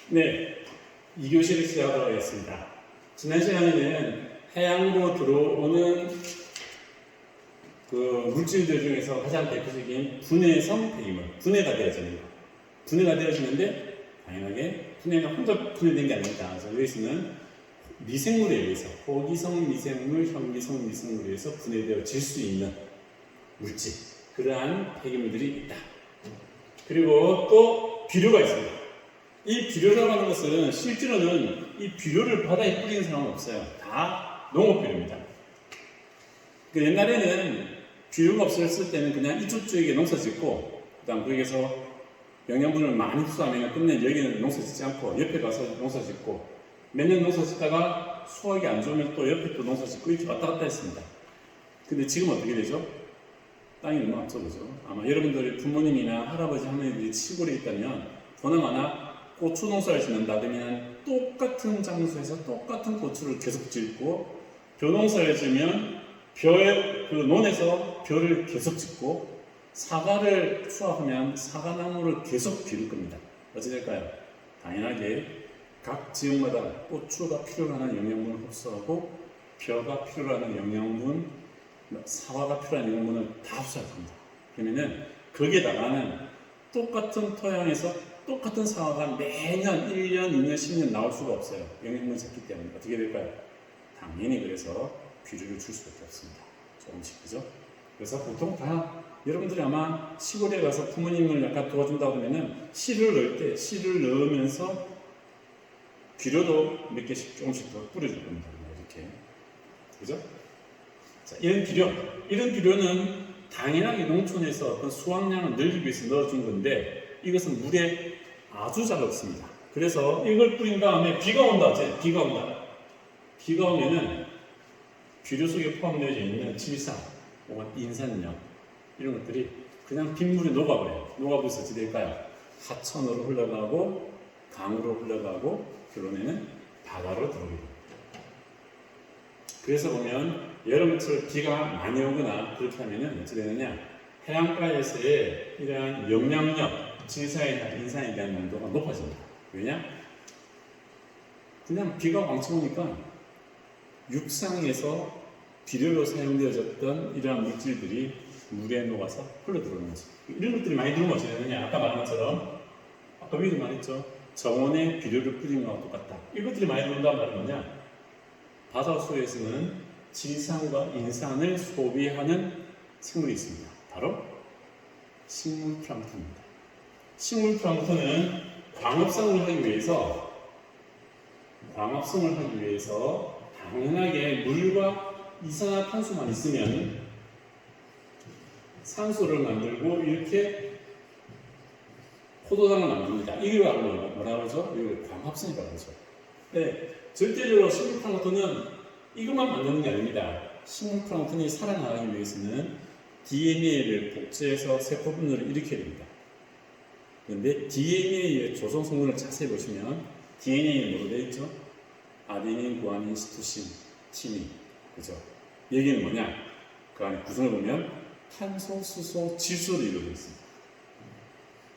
네, 2교시를 시작하도록 하겠습니다. 지난 시간에는 해양으로 들어오는 그 물질들 중에서 가장 대표적인 분해성 폐기물, 분해가 되어지는 것. 분해가 되어지는데 당연하게 분해가 혼자 분해된 게 아닙니다. 그래서 여기서는 미생물에 의해서 호기성 미생물, 현기성 미생물에 의해서 분해되어질 수 있는 물질, 그러한 폐기물들이 있다. 그리고 또 비료가 있습니다. 이 비료라고 하는 것은 실제로는 이 비료를 바다에 뿌리는 사람은 없어요. 다 농업비료입니다. 옛날에는 비료가 없었을 때는 그냥 이쪽 지역에 농사 짓고, 그 다음 거기에서 영양분을 많이 흡수하면 끝내 여기는 농사 짓지 않고 옆에 가서 농사 짓고, 몇 년 농사 짓다가 수확이 안 좋으면 또 옆에 또 농사 짓고 이렇게 왔다 갔다 했습니다. 근데 지금 어떻게 되죠? 땅이 너무 앞서보죠. 아마 여러분들의 부모님이나 할아버지 할머니들이 시골에 있다면 보나마나 고추 농사를 짓는다 그러면 똑같은 장소에서 똑같은 고추를 계속 짓고, 벼 농사를 지으면 그 논에서 벼를 계속 짓고, 사과를 수확하면 사과나무를 계속 기를 겁니다. 어찌 될까요? 당연하게 각 지역마다 고추가 필요로 하는 영양분을 흡수하고, 벼가 필요로 하는 영양분, 사과가 필요한 영양분을 다 흡수할 겁니다. 그러면은 거기에다가는 똑같은 토양에서 똑같은 사과가 매년 1년, 2년, 10년 나올 수가 없어요. 영양분이 적기 때문에. 어떻게 될까요? 당연히 그래서 비료를 줄 수밖에 없습니다. 조금씩, 그죠? 그래서 보통 다 여러분들이 아마 시골에 가서 부모님을 약간 도와준다고 하면은 씨를 넣을 때 씨를 넣으면서 비료도 몇 개씩 조금씩 더 뿌려줄 겁니다. 이렇게. 그죠? 자, 이런 비료는 당연하게 농촌에서 어떤 수확량을 늘리기 위해서 넣어준 건데, 이것은 물에 아주 잘 없습니다. 그래서 이걸 뿌린 다음에 비가 온다. 비가 오면은 비료 속에 포함되어 있는 질산 혹은 인산염, 이런 것들이 그냥 빗물에 녹아버려요. 녹아버려서 어찌 될까요? 하천으로 흘러가고 강으로 흘러가고 결론에는 바다로 들어오게 됩니다. 그래서 보면 여름철 비가 많이 오거나 그렇게 하면은 어찌 되느냐, 해안가에서의 이러한 영양염, 질산이나 인산에 대한 농도가 높아집니다. 왜냐? 그냥 비가 왕창 오니까 육상에서 비료로 사용되어졌던 이러한 물질들이 물에 녹아서 흘러들어오는 거죠. 이런 것들이 많이 들어오면 어찌 되느냐? 아까 말한 것처럼, 아까 위에도 말했죠. 정원에 비료를 뿌린 것과 똑같다. 이것들이 많이 들어온다는 말은 뭐냐? 바닷속에서는 질산과 인산을 소비하는 생물이 있습니다. 바로 식물 플랑크톤입니다. 식물 플랑크톤은 광합성을 하기 위해서 당연하게 물과 이산화탄소만 있으면 산소를 만들고 이렇게 포도당을 만듭니다. 이걸 뭐라고 그러죠? 이걸 광합성이라고 그러죠. 네, 절대적으로 식물 플랑크톤은 이것만 만드는 게 아닙니다. 식물 플랑크톤이 살아나가기 위해서는 DNA를 복제해서 세포 분열을 일으켜야 됩니다. 그런데 DNA의 조성 성분을 자세히 보시면 DNA는 뭐로 되어 있죠? 아데닌, 구아닌, 시토신, 티민, 그죠? 여기는 뭐냐? 그 안에 구성을 보면 탄소, 수소, 질소로 이루어져 있습니다.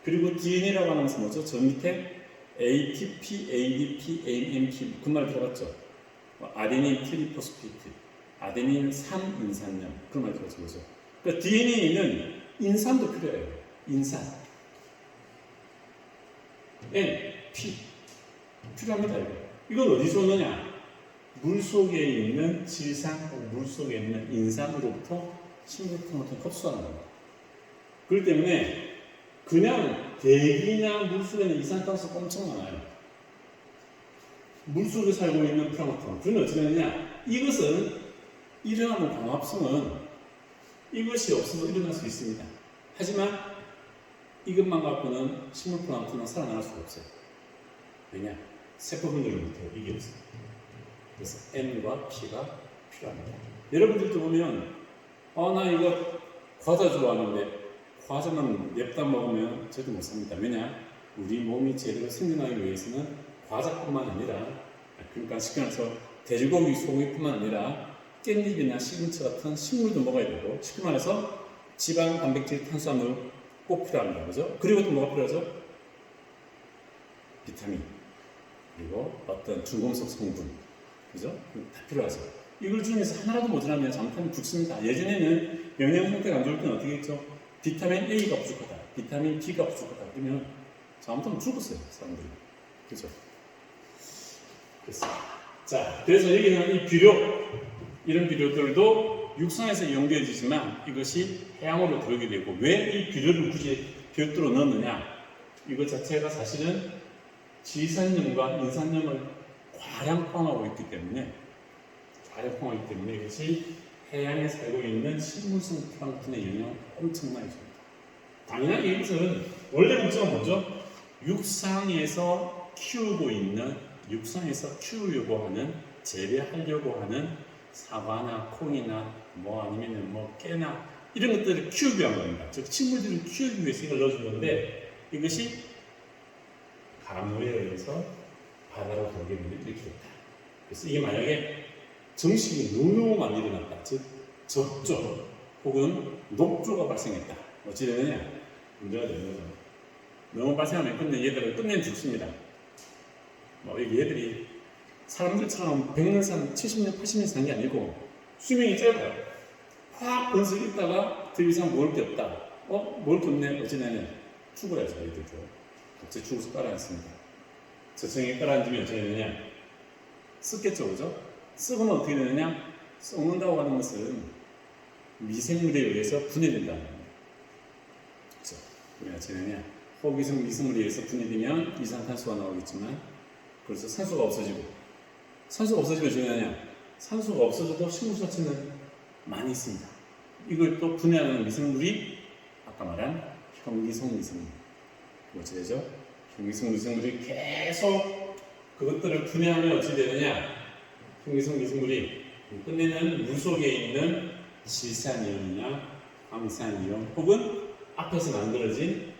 그리고 DNA라고 하는 것은 뭐죠? 저 밑에 ATP, ADP, AMP 그 말 들어봤죠? 아데닌 트리포스피트, 아데닌 3인산염 그 말 들어봤죠? 그러니까 DNA에는 인산도 필요해요. 인산, N, P 필요합니다. 이건 어디서 오느냐? 물 속에 있는 질산 혹은 물 속에 있는 인산으로부터 식물 플랑크톤이 흡수하는 겁니다. 그렇기 때문에 그냥 대기나 물 속에는 이산화탄소가 엄청 많아요. 물 속에 살고 있는 플랑크톤. 그러면 어떻게 되느냐? 이것은 일어나는 광합성은 이것이 없어도 일어날 수 있습니다. 하지만 이것만 갖고는 식물 플랑크톤은 살아날 수가 없어요. 왜냐? 세포 분열을 못해요. 이게 없어요. 그래서 N과 P가 필요합니다. 여러분들도 보면 나 이거 과자 좋아하는데 과자만 냅다 먹으면 절대 못 삽니다. 왜냐? 우리 몸이 제대로 생존하기 위해서는 과자뿐만 아니라, 그러니까 쉽게 말해서 돼지고기, 소고기뿐만 아니라 깻잎이나 시금치 같은 식물도 먹어야 되고, 쉽게 말해서 지방, 단백질, 탄수화물 꼭 필요합니다. 그죠? 그리고 또 뭐가 필요하죠? 비타민. 그리고 어떤 중금속 성분, 그죠? 다 필요하죠. 이걸 중에서 하나라도 모자라면 잘못하면 죽습니다. 예전에는 영양 상태가 안 좋을 때는 어떻게 했죠? 비타민 A가 부족하다, 비타민 B가 부족하다 그러면 잘못하면 죽었어요, 사람들이. 그죠? 그래서 여기는 이 비료, 이런 비료들도 육상에서 이용되어지지만 이것이 해양으로 들어오게 되고, 왜 이 비료를 굳이 별도로 넣느냐? 이것 자체가 사실은 지산염과 인산염을 과량 포함하고 있기 때문에 이것이 해양에 살고 있는 식물성 플랑크톤의 영향을 엄청나게 줍니다. 당연하게 이것은 원래 문제가 뭐죠? 육상에서 키우려고 하는, 재배하려고 하는 사과나 콩이나 아니면 깨나 이런 것들을 키우기 위한 겁니다. 즉 식물들을 키우기 위해서 이걸 넣어준 건데, 이것이 강우에 의해서 바다로 들어오게 이렇게 됐다. 그래서 이게 만약에 정식이 너무 많이 일어났다, 즉 적조 혹은 녹조가 발생했다, 어찌 되느냐? 문제가 되는 거죠. 너무 발생하면 근데 얘들을 끝내면 죽습니다. 얘들이 사람들처럼 100년 산 70년, 80년 사는 게 아니고 수명이 짧아요. 확 번쩍 있다가 더 이상 먹을 게 없다. 먹을 게 없네. 어찌 되냐? 죽어야죠, 얘들도. 갑자기 죽어서 깔아앉습니다. 저층에 깔아앉으면 어찌 되느냐? 썩겠죠, 그죠? 썩으면 어떻게 되느냐? 썩는다고 하는 것은 미생물에 의해서 분해된다는 겁니다. 그죠? 왜 어찌 되느냐? 호기성 미생물에 의해서 분해되면 이산탄소가 나오겠지만, 그래서 산소가 없어지면 어찌 되느냐? 산소가 없어져도 식물 자체는 많이 있습니다. 이걸 또 분해하는 미생물이 아까 말한 형기성 미생물. 어찌 되죠? 형기성 미생물이 계속 그것들을 분해하면 어찌 되느냐? 형기성 미생물이 끝내는 물 속에 있는 질산이온이나 황산이온 혹은 앞에서 만들어진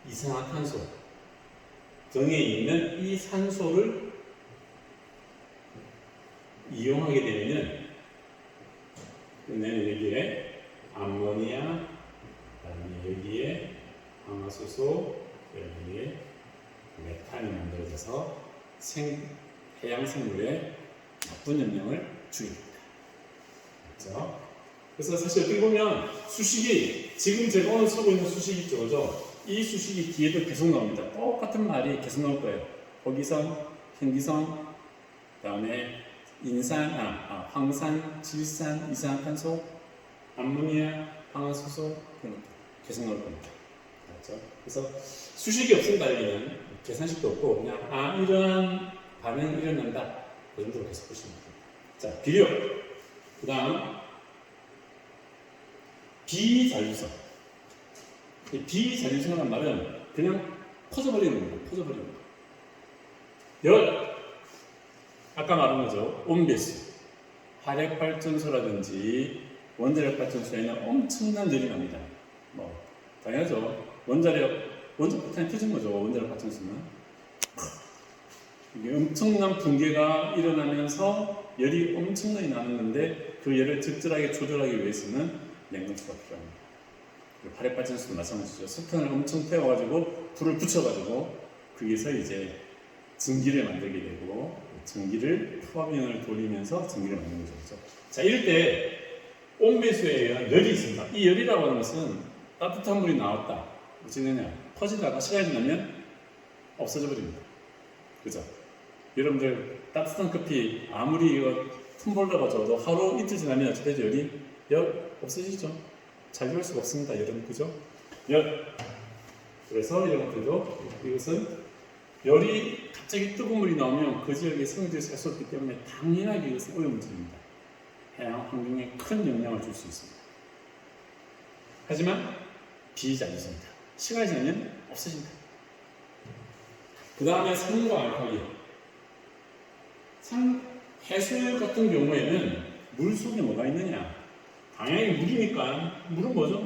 이산화탄소 등에 있는 이 산소를 이용하게 되면 끝내는 여기에 암모니아, 그다음에 여기에 황화수소, 여기에 메탄이 만들어져서 해양 생물에 나쁜 영향을 주게 됩니다. 그렇죠? 그래서 사실 어떻게 보면 수식이, 지금 제가 오늘 쓰고 있는 수식이 있죠, 그죠? 이 수식이 뒤에도 계속 나옵니다. 똑같은 말이 계속 나올 거예요. 호기성, 형기성, 그다음에 황산, 질산, 이산화탄소, 암모니아, 황화수소 그런 것들 계속 나올 겁니다. 그렇죠? 그래서 수식이 없습니다. 여기는 계산식도 없고 그냥 이러한 반응이 일어난다, 그 정도로 계속 보시면 됩니다. 자, 비료. 그다음 비자율성. 비자율성이라는 말은 그냥 퍼져버리는 겁니다. 퍼져버리는 거. 열. 아까 말한 거죠. 온배수. 화력발전소라든지 원자력발전소에는 엄청난 열이 납니다. 당연하죠. 원자폭탄이 터진 거죠. 원자력발전소는. 이게 엄청난 붕괴가 일어나면서 열이 엄청나게 나는 건데, 그 열을 적절하게 조절하기 위해서는 냉동수가 필요합니다. 화력발전소도 마찬가지죠. 석탄을 엄청 태워가지고 불을 붙여가지고 거기서 이제 전기를 만들게 되고, 전기를 투하면을 돌리면서 전기를 만드는 거죠. 자, 이럴 때 온배수에 의한 열이 있습니다. 이 열이라고 하는 것은 따뜻한 물이 나왔다, 어찌 되냐? 퍼지다가 시간이 지나면 없어져 버립니다. 그죠? 여러분들 따뜻한 커피 아무리 이거 텀블러 가져도 하루 이틀 지나면 어찌 되죠? 열 없어지죠? 자유할 수가 없습니다, 여러분. 그죠? 열. 그래서 이런 것들도, 이것은 열이 갑자기 뜨거운 물이 나오면 그 지역에 생물들이 살 수 없기 때문에 당연하게 이것은 오염 문제입니다. 해양 환경에 큰 영향을 줄 수 있습니다. 하지만 비자율성이다. 시간이 지나면 없어진다. 그 다음에 산과 알칼리. 해수욕 같은 경우에는 물 속에 뭐가 있느냐? 당연히 물이니까. 물은 뭐죠?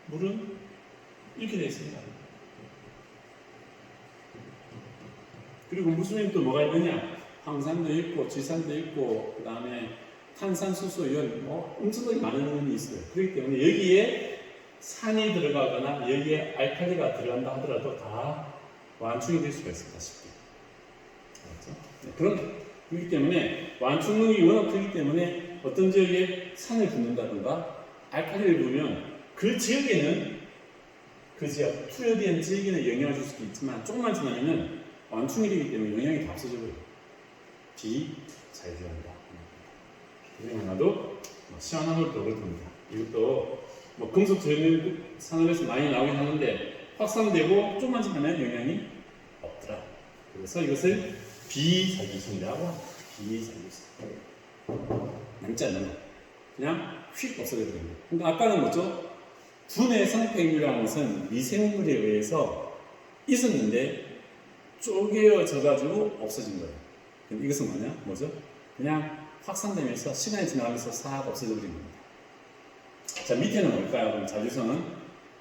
물은 이렇게 되어 있습니다. 그리고 물 속에 또 뭐가 있느냐? 황산도 있고, 질산도 있고, 그 다음에 탄산수소, 이런 엄청나게 많은 부분이 있어요. 그렇기 때문에 여기에 산이 들어가거나 여기에 알칼리가 들어간다 하더라도 다 완충이 될 수가 있습니다. 쉽게. 그렇기 때문에 완충능이 워낙 크기 때문에 어떤 지역에 산을 붓는다든가 알칼리를 부으면 그 지역에는 그 지역, 투여된 지역에는 영향을 줄 수도 있지만 조금만 지나면은 완충이 되기 때문에 영향이 다 없어져버려요. 비자율합니다. 그중 하나도 시원한 걸도 그렇습니다. 이것도 금속 저열 산업에서 많이 나오긴 하는데 확산되고 조금만 지나면 영향이 없더라. 그래서 이것을 비자율성이라고 합니다. 비자율성. 남지 않는 거. 그냥 휙 없어져버립니다. 근데 아까는 뭐죠? 분해 상폐율이라는 것은 미생물에 의해서 있었는데 쪼개어져가지고 없어진 거예요. 근데 이것은 뭐죠? 그냥 확산되면서 시간이 지나가면서 싹 없어져버린 겁니다. 자, 밑에는 뭘까요? 그럼 자율성은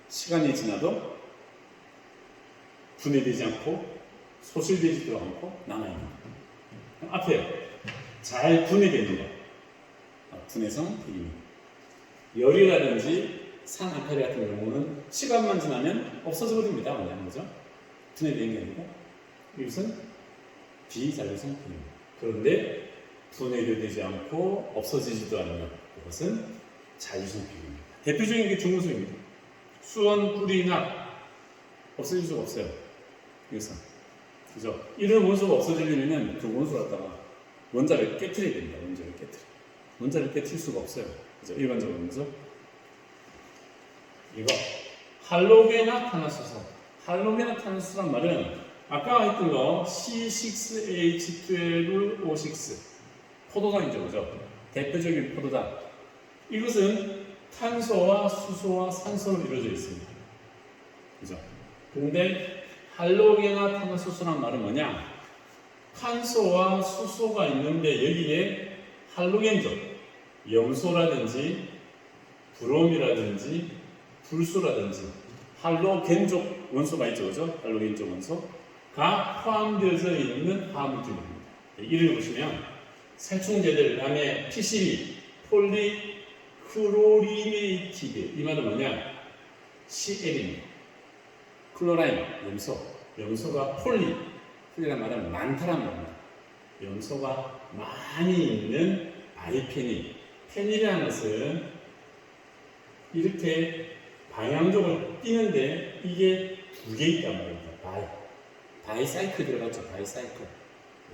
시간이 지나도 분해되지 않고 소실되지도 않고 남아있는 거. 앞에 잘 분해되는 거. 분해성 폐기물. 열이라든지 산 알칼리 같은 경우는 시간만 지나면 없어져 버립니다. 뭐죠? 분해되는 게 아니고 이것은 비자율성 폐기물. 그런데 분해되지 않고 없어지지도 않는 그것은 자율성 폐기물입니다. 대표적인 게 중금속입니다. 수원, 구리, 납 없어질 수가 없어요. 이것은 그죠? 이런 원소가 없어지려면 그 원소를 갖다가 원자를 깨트려야 됩니다. 원자를 깨트릴 수가 없어요. 그죠? 일반적으로 그죠? 이거 할로게나 탄화수소. 할로게나 탄화수소란 말은 아까 했던 거 C6H12O6 포도당이죠, 그죠? 대표적인 포도당. 이것은 탄소와 수소와 산소로 이루어져 있습니다. 그죠? 그런데 할로게나 탄화수소란 말은 뭐냐? 탄소와 수소가 있는데 여기에 할로겐족, 염소라든지 브롬이라든지 불소라든지 할로겐족 원소가 있죠, 그죠? 할로겐족 원소가 포함되어져 있는 화학물질입니다. 이를 보시면 살충제들 안에 PCB, 폴리크로리네이티드 이 말은 뭐냐? CL입니다. 클로라인, 염소가 폴리란 말은 많다란 말입니다. 염소가 많이 있는 바이페닐. 페닐이라는 것은 이렇게 방향적으로 뛰는데 이게 두 개 있단 말입니다. 바이사이클 들어갔죠. 바이사이클.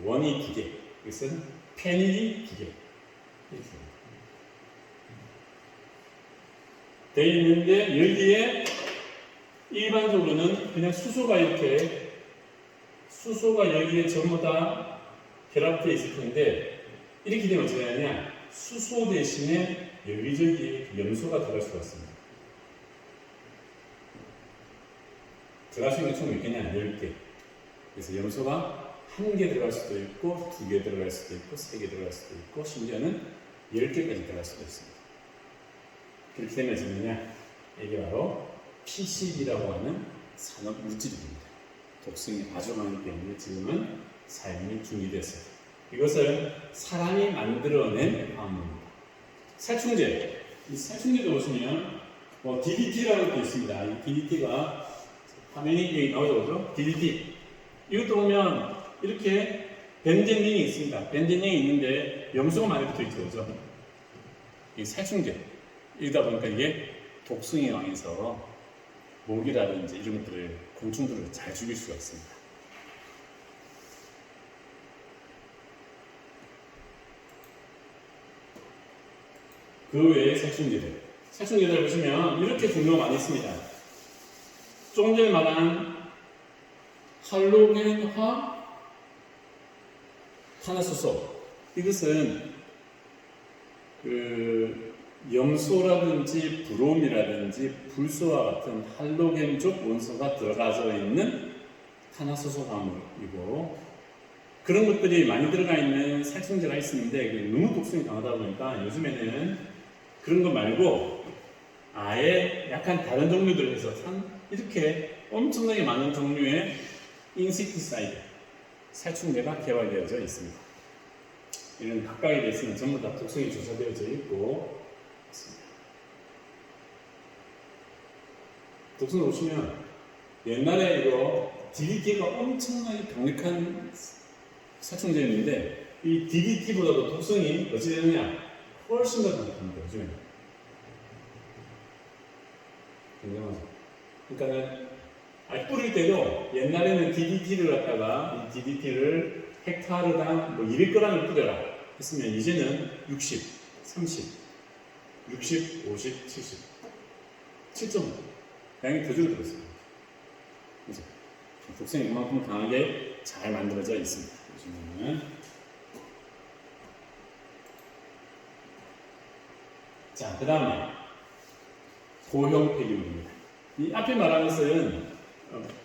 원이 두 개. 이것은 페닐이 두 개. 이렇게 되어 있는데 여기에 일반적으로는 그냥 수소가 여기에 전부 다 결합되어 있을 텐데 이렇게 되면 어떻게 하냐? 수소 대신에 여기저기에 염소가 들어갈 수가 있습니다. 들어갈 수 있는 게 총 몇 개냐? 10개. 그래서 염소가 1개 들어갈 수도 있고 2개 들어갈 수도 있고 3개 들어갈 수도 있고 심지어는 10개까지 들어갈 수도 있습니다. 그렇게 되면 뭐냐? 이게 바로 PCB라고 하는 산업 물질입니다. 독성이 아주 많기 때문에 지금은 사용이 중지됐어요. 이것은 사람이 만들어낸 화합물입니다. 살충제. 이 살충제도 보시면 DDT라는 것도 있습니다. 이 DDT가 화면이 여기 나오죠, DDT. 이것도 보면 이렇게 벤젠링이 있습니다. 벤젠링이 있는데 염소가 많이 붙어 있죠, 그죠? 이 살충제. 이러다 보니까 이게 독성이 강해서 모기라든지 이런 것들을 곤충들을 잘 죽일 수가 있습니다. 그 외에 살충제들 보시면 이렇게 종류가 많이 있습니다. 조금 전에 말한 할로겐화 탄화수소, 이것은 염소라든지 브롬이라든지 불소와 같은 할로겐족 원소가 들어가져 있는 탄화수소 화합물이고, 그런 것들이 많이 들어가 있는 살충제가 있는데 너무 독성이 강하다 보니까 요즘에는 그런 거 말고 아예 약간 다른 종류들 해서 이렇게 엄청나게 많은 종류의 인섹티사이드, 살충제가 개발되어져 있습니다. 이런 각각에 대해서는 전부 다 독성이 조사되어져 있고 있습니다. 독성을 보시면 옛날에 이거 DDT가 엄청나게 강력한 살충제였는데 이 DDT보다도 독성이 어찌 되느냐? 훨씬 더 강합니다. 요즘에. 굉장하죠. 그러니까는 뿌릴 때도 옛날에는 DDT를 갖다가 이 DDT를 헥타르당 뭐 200g을 뿌려라 했으면 이제는 60, 30, 60, 50, 70, 7.5 양이 더 줄어들었어요. 그죠? 독성이 그만큼 강하게 잘 만들어져 있습니다. 요즘에는. 자, 그 다음에 고형 폐기물입니다. 이 앞에 말한 것은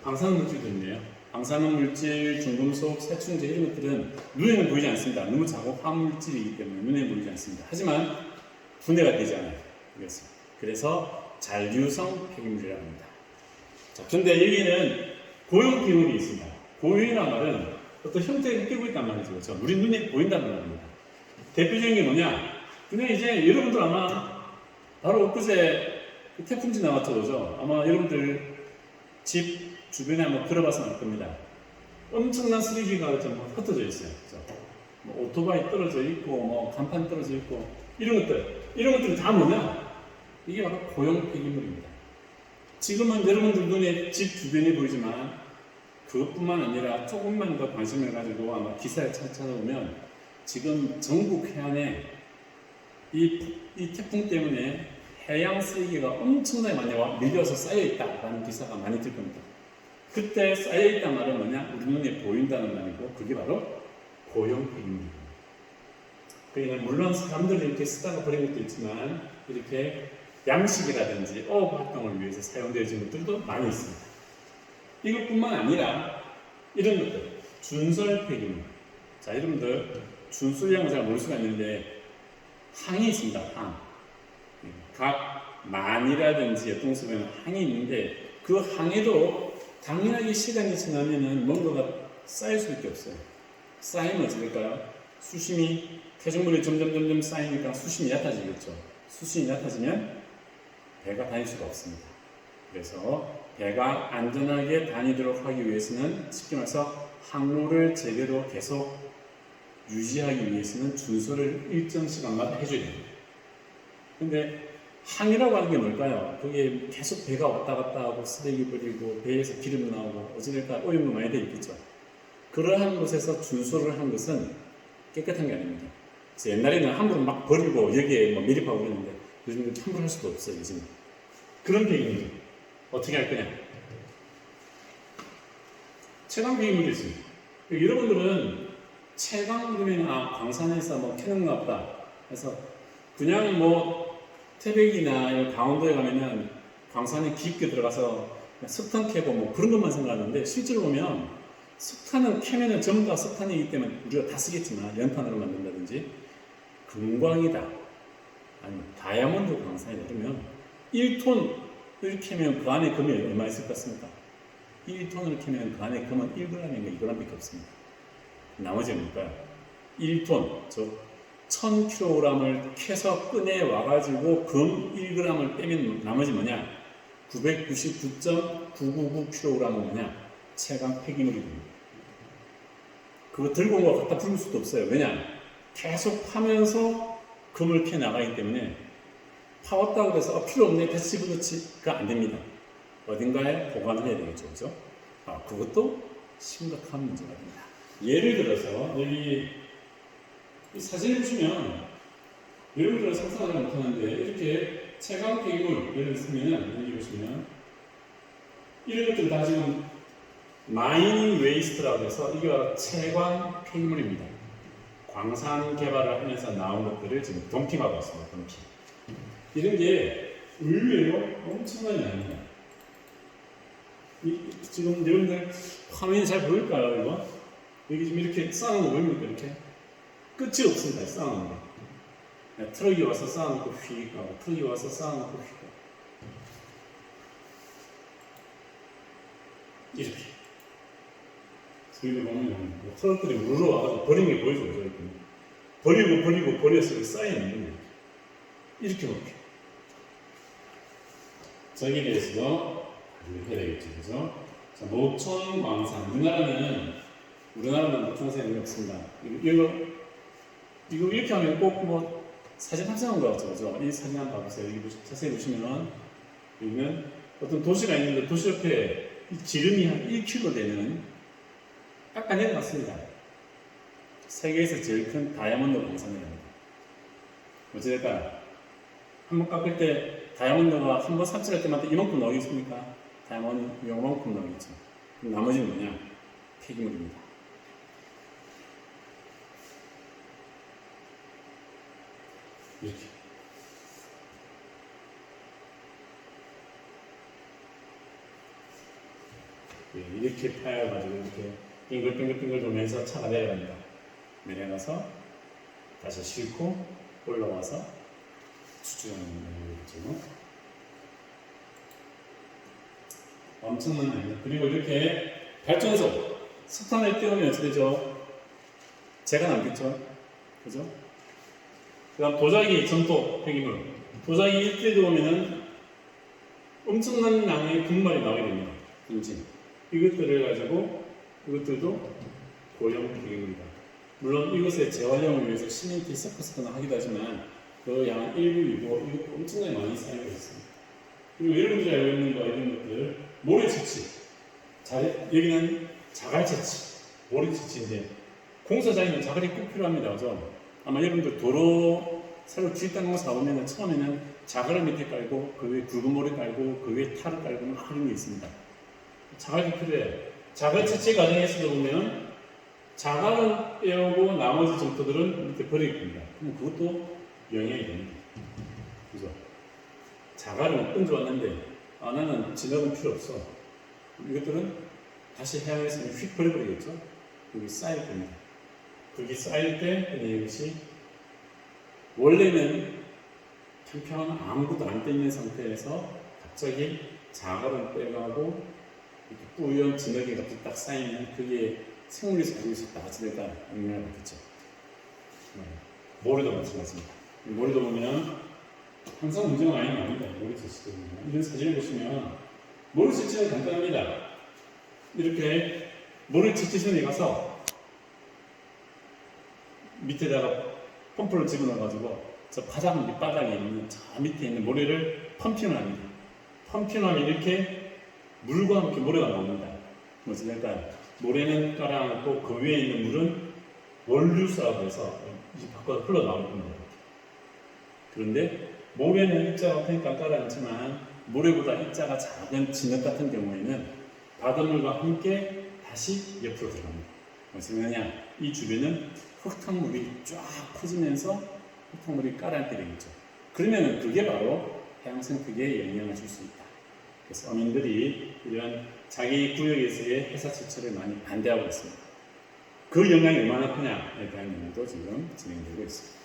방사능물질들이네요. 방사능물질, 중금속, 살충제 이런 것들은 눈에는 보이지 않습니다. 너무 작고 화물질이기 때문에 눈에 보이지 않습니다. 하지만 분해가 되지 않아요. 그래서 잔류성 폐기물이라고 합니다. 자, 근데 여기는 고형 폐기물이 있습니다. 고형이라는 말은 어떤 형태를 띠고 있단 말이죠. 그렇죠? 우리 눈에 보인다는 말입니다. 대표적인 게 뭐냐? 그냥 이제 여러분들 아마 바로 엊그제 태풍지 나왔죠, 그죠? 아마 여러분들 집 주변에 한번 들어봐서 알 겁니다. 엄청난 쓰레기가 좀 흩어져 있어요. 그죠? 뭐 오토바이 떨어져 있고, 뭐 간판 떨어져 있고, 이런 것들 다 뭐냐? 이게 바로 고형 폐기물입니다. 지금은 여러분들 눈에 집 주변에 보이지만 그것뿐만 아니라 조금만 더 관심을 가지고 아마 기사를 찾아보면 지금 전국 해안에 이 태풍 때문에 해양 쓰레기가 엄청나게 많이 밀려서 쌓여있다라는 기사가 많이 들 겁니다. 그때 쌓여있다는 말은 뭐냐? 우리 눈에 보인다는 말이고 그게 바로 고형 폐기물입니다. 그러니까 물론 사람들이 이렇게 쓰다가 버린 것도 있지만 이렇게 양식이라든지 어업 활동을 위해서 사용되어진 것들도 많이 있습니다. 이것뿐만 아니라 이런 것들, 준설 폐기물. 자, 여러분들 준설량을 잘 모를 수가 있는데 항이 있습니다. 항. 각 만이라든지 어떤 속에는 항이 있는데 그 항에도 당연하게 시간이 지나면은 뭔가가 쌓일 수밖에 없어요. 쌓이면 어찌 될까요? 수심이 태중물이 점점 쌓이니까 수심이 얕아지겠죠. 수심이 얕아지면 배가 다닐 수가 없습니다. 그래서 배가 안전하게 다니도록 하기 위해서는 쉽게 말해서 항로를 제대로 계속 유지하기 위해서는 준설을 일정 시간마다 해줘야 됩니다. 근데 항이라고 하는 게 뭘까요? 그게 계속 배가 왔다 갔다 하고 쓰레기 버리고 배에서 기름 나오고 어찌될까 오염도 많이 되어 있겠죠. 그러한 곳에서 준설을 한 것은 깨끗한 게 아닙니다. 그래서 옛날에는 함부로 막 버리고 여기에 뭐 매립하고 그랬는데 요즘은 함부로 할 수도 없어요. 요즘 그런 폐기물들 어떻게 할 거냐? 채광 폐기물이 있습니다. 여러분들은 채광 그러면 광산에서 뭐 캐는가 보다. 그래서 그냥 뭐 태백이나 강원도에 가면은 광산에 깊게 들어가서 석탄 캐고 뭐 그런 것만 생각하는데 실제로 보면 석탄은 캐면은 전부 다 석탄이기 때문에 우리가 다 쓰겠지만 연탄으로 만든다든지 금광이다 아니면 다이아몬드 광산이다 그러면 1톤을 캐면 그 안에 금이 얼마 있을 것 같습니까? 1톤을 캐면 그 안에 금은 1g인가 2g밖에 없습니다. 나머지는 뭘까요? 1톤, 즉 1000kg을 캐서 꺼내 와가지고 금 1g을 빼면 나머지 뭐냐? 999.999kg은 뭐냐? 채광 폐기물이 됩니다. 그거 들고 온 거 갖다 부를 수도 없어요. 왜냐? 계속 파면서 금을 캐 나가기 때문에 파왔다고 해서 필요 없네, 다시 집어넣지가 안 됩니다. 어딘가에 보관을 해야 되겠죠. 그죠? 그것도 심각한 문제가 됩니다. 예를 들어서 여기 이 사진을 보시면 여러분들은 상상을 못하는데 이렇게 채광 폐기물 예를 들면 여기 보시면 이런 것들 다 지금 마이닝 웨이스트라고 해서 이게 바로 채광 폐기물입니다. 광산 개발을 하면서 나온 것들을 지금 덤핑하고 있습니다. 덤핑. 이런 게 의외로 엄청나게 많습니다. 지금 여러분들 화면이 잘 보일까요? 이거? 여기 지금 이렇게 쌓아놓은 거 보입니까? 이렇게? 끝이 없습니다. 쌓아놓은 거. 트럭이 와서 쌓아놓고 휙 가고, 트럭이 와서 쌓아놓고 휙 가고. 이렇게. 여기 보면 트럭들이 우르르 와가지고 버린 게 보이죠? 이렇게. 버리고 버려서 쌓여있는 거예요. 이렇게 놓게. 저기에 대해서도 해야 되겠죠. 그래서 자, 노천 광산. 우리나라는 우리나라는 보충사에 의미 없습니다. 이거 이렇게 하면 꼭 뭐 사진 합성한 거 같죠, 그죠? 이 사진 한번 봐보세요. 여기 자세히 보시면 여기는 어떤 도시가 있는데 도시 옆에 이 지름이 한 1km 되는 깎아내려놨습니다. 세계에서 제일 큰 다이아몬드 광산이랍니다. 어찌될까요? 한번 깎을 때 다이아몬드가 한 번 삽질할 때마다 이만큼 나오겠습니까? 다이아몬드 요만큼 나오겠죠. 그럼 나머지는 뭐냐? 폐기물입니다. 이렇게. 이렇게 파여가지고 이렇게 빙글빙글 돌면서 차가 내려갑니다. 내려가서 다시 싣고 올라와서 추출하는 거죠. 엄청난 아닙니다. 그리고 이렇게 발전소, 석탄을 띄우면 어떻게 되죠? 재가 남겠죠? 그죠? 그 다음 도자기, 전토, 폐기물. 도자기 일대 들어오면은 엄청난 양의 분말이 나오게 됩니다. 분진. 이것들을 가지고 이것들도 고형 폐기물이다. 물론 이것의 재활용을 위해서 시멘트 서커스나 하기도 하지만 그 양은 일부이고 이것도 엄청나게 많이 사용되고 있습니다. 그리고 여러분들이 알고 있는 거 이런 것들 모래치치. 여기는 자갈치치, 모래치치인데 공사장에는 자갈이 꼭 필요합니다. 그죠? 아마 여러분들 도로 새로 주입당한 거 사오면 처음에는 자갈을 밑에 깔고 그 위에 굵은 모래 깔고 그 위에 탈을 깔고 막 그런 게 있습니다. 자갈이 필요해요. 자갈 채취 과정에서도 보면 자갈은 빼오고 나머지 점토들은 밑에 버리게 됩니다. 그럼 그것도 영향이 됩니다. 그죠? 자갈은 던져왔는데 나는 진흙은 필요 없어. 이것들은 다시 해양에서 휙 버려버리겠죠? 여기 쌓일 겁니다. 그게 쌓일 때 이것이 원래는 평평한 아무것도 안 떼있는 상태에서 갑자기 자갈을 빼가고 뿌연 진흙이 갑자기 딱 쌓이면 그게 생물이 가지고 있었다. 어찌될까 영향을 받겠죠. 모래도 마찬가지입니다. 모래도 보면 항상 문제가 많이 나옵니다. 모래 채취도 보면 이런 사진을 보시면 모래 채취는 간단합니다. 이렇게 모래 채취선에 가서 밑에다가 펌프를 집어넣어가지고 저 바닥 밑바닥에 있는 저 밑에 있는 모래를 펌핑을 합니다. 펌핑하면 이렇게 물과 함께 모래가 나옵니다. 뭐지? 그러니까 모래는 깔아놓고 그 위에 있는 물은 원류수라고 해서 밖으로 흘러나올 겁니다. 그런데 모래는 입자가 그러니까 깔아놓지만 모래보다 입자가 작은 진흙 같은 경우에는 바닷물과 함께 다시 옆으로 들어갑니다. 무슨 말이냐? 이 주변은 흙탕물이 쫙 퍼지면서 흙탕물이 깔아앉게 되겠죠. 그러면 그게 바로 해양생 특유에 영향을 줄 수 있다. 그래서 어민들이 이런 자기 구역에서의 해사 채취를 많이 반대하고 있습니다. 그 영향이 얼마나 크냐에 대한 연구도 지금 진행되고 있습니다.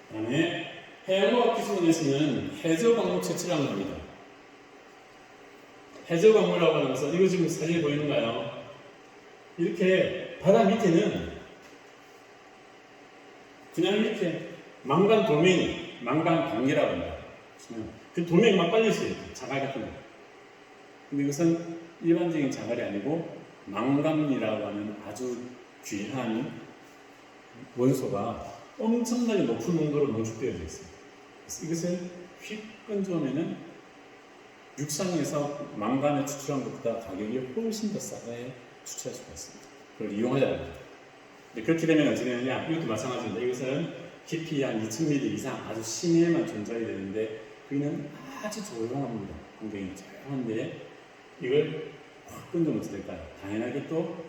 그 다음에 해양과학 기술원에서는 해저광물 채취라는 겁니다. 해저광물이라고 하는 것은 이거 지금 사진에 보이는가요? 이렇게 바다 밑에는 그냥 이렇게 망간 돌멩이, 망간 방개라고 합니다. 그 돌멩이 막 빨려있어요. 자갈 같은 거. 근데 이것은 일반적인 자갈이 아니고 망간이라고 하는 아주 귀한 원소가 엄청나게 높은 농도로 농축되어 있습니다. 그래서 이것을 휙 건져오면은 육상에서 망간을 추출한 것보다 가격이 훨씬 더 싸게 추출할 수가 있습니다. 그걸 이용하자는 거죠. 그렇게 되면 어떻게 되느냐? 이것도 마찬가지입니다. 이것은 깊이 한 2000m 이상 아주 심해만 존재하게 되는데 그는 아주 조용합니다. 환경이 조용한데 이걸 확 건져면 어떻게 될까요? 당연하게 또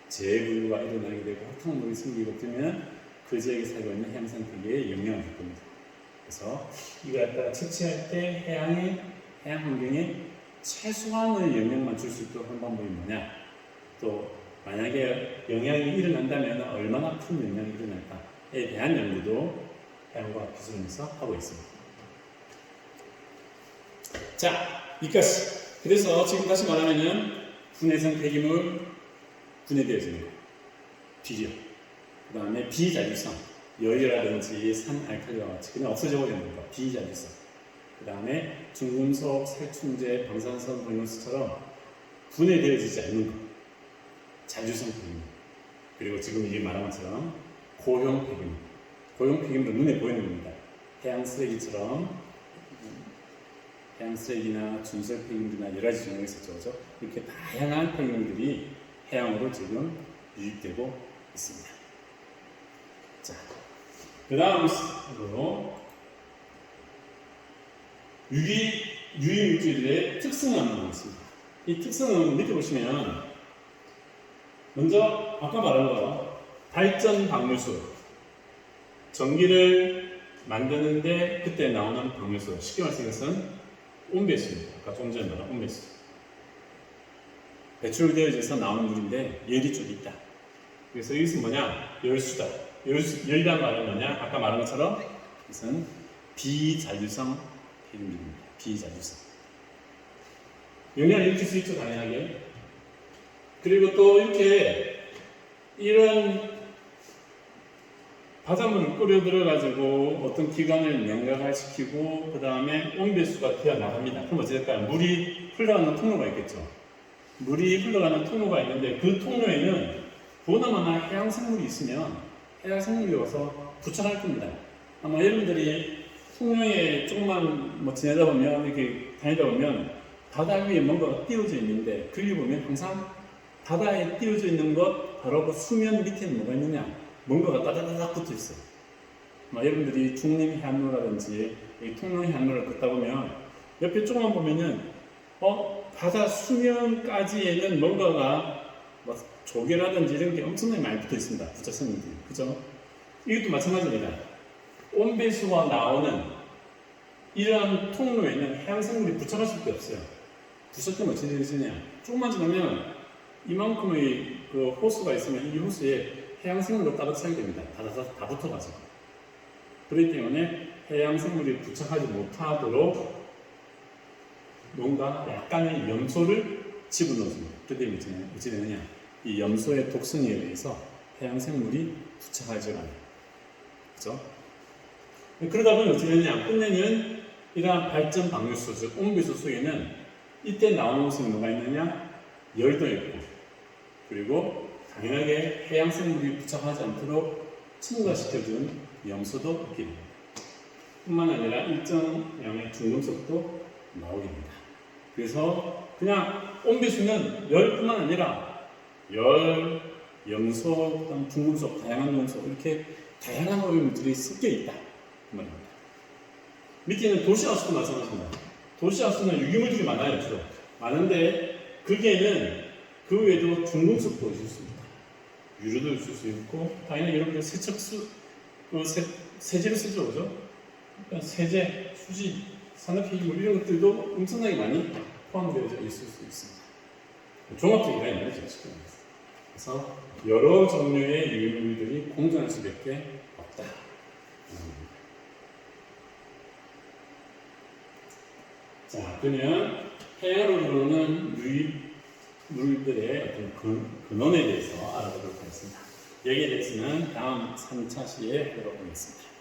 재분류가 일어나게 되고 흙탕물이 생기고 그러면 그 지역에 살고 있는 해양생태계에 영향을 줄 겁니다. 그래서 이걸 갖다가 채취할 때 해양 환경에 최소한의 영향만 줄 수 있도록 한 방법이 뭐냐? 또 만약에 영향이 일어난다면 얼마나 큰 영향이 일어날까에 대한 연구도 해양과학 기술원에서 하고 있습니다. 자, 이까지. 그래서 지금 다시 말하면은 분해성 폐기물 분해되어지는 거, 비료, 그 다음에 비자율성, 열이라든지 산알칼리와 같이 그냥 없어져 버리는 거, 비자율성. 그 다음에 중금속, 살충제, 방사선, 방염수처럼 분해되어지지 않는 것. 자주성 폐기물. 그리고 지금 이게 말한 것처럼 고형 폐기물. 고형 폐기물은 눈에 보이는 겁니다. 해양 쓰레기처럼 해양 쓰레기나 준설 폐기물이나 여러 가지 종류가 있었죠. 그렇죠? 이렇게 다양한 폐기물들이 해양으로 지금 유입되고 있습니다. 자, 그 다음으로 유기물질의 특성을 한번 보겠습니다. 이 특성은 밑에 보시면 먼저 아까 말한 거 발전 방류수 전기를 만드는데 그때 나오는 방류수 쉽게 말해서 이것은 온배수입니다. 아까 좀 전에 말한 온배수 배출되어져서 나오는 물인데 열이 좀 있다. 그래서 이것은 뭐냐? 열수다. 열이란 말은 뭐냐? 아까 말한 것처럼 이것은 비자율성 폐기물입니다. 비자율성. 영향을 일으킬 수 있죠, 당연하게. 그리고 또 이렇게 이런 바닷물을 끓여 들어가지고 어떤 기관을 냉각시키고 그 다음에 온배수가 되어 나갑니다. 그럼 어찌될까요? 물이 흘러가는 통로가 있겠죠. 물이 흘러가는 통로가 있는데 그 통로에는 보나마나 해양 생물이 있으면 해양 생물이 와서 부착할 겁니다. 아마 여러분들이 통로에 조금만 지내다 보면 이렇게 다니다 보면 바다 위에 뭔가가 띄워져 있는데 거기 보면 항상 바다에 띄워져 있는 것 바로 그 수면 밑에는 뭐가 있느냐? 뭔가가 따다다닥 붙어 있어요. 여러분들이 중림 해안로라든지 통로 해안로를 걷다 보면 옆에 조금만 보면은 바다 수면까지에는 뭔가가 조개라든지 이런 게 엄청나게 많이 붙어 있습니다. 부착성들이. 그죠? 이것도 마찬가지입니다. 온배수가 나오는 이러한 통로에는 해양생물이 부착할 수밖에 없어요. 부착되면 어떻게 되느냐? 조금만 지나면 이만큼의 그 호수가 있으면 이 호수에 해양생물로 따라 차게 됩니다. 다 붙어가지고. 그렇기 때문에 해양생물이 부착하지 못하도록 뭔가 약간의 염소를 집어넣어줍니다. 그때 어찌 되느냐? 이 염소의 독성에 의해서 해양생물이 부착하지 않아요. 그죠? 그러다 보니 어찌 되느냐? 끝내는 이러한 발전 방류수, 즉 온배수 속에는 이때 나오는 것은 뭐가 있느냐? 열도 있고, 그리고 당연하게 해양생물이 부착하지 않도록 첨가시켜준 염소도 있게 됩니다. 뿐만 아니라 일정량의 중금속도 나오게 됩니다. 그래서 그냥 온배수는 열뿐만 아니라 열, 염소, 중금속, 다양한 금속 이렇게 다양한 오염물질이 섞여 있다. 그 말입니다. 밑에는 도시하수도 마찬가지입니다. 도시하수는 유기물질이 많아요. 주로. 많은데 거기에는 그 외에도 중금속도 있을 수 있다. 유료도 있을 수 있고 당연히 여러분들 세척수, 세제를 쓰죠. 그죠? 그러니까 세제, 수지, 산업폐기물 이런 것들도 엄청나게 많이 포함되어 있을 수 있습니다. 종합적이라 이 말이죠. 그래서 여러 종류의 유기물들이 공존할 수밖에 없다. 자, 그러면 해양으로 들어오는 유기물들의 어떤 근원에 대해서 알아보도록 하겠습니다. 여기에 대해서는 다음 3차 시에 하도록 하겠습니다.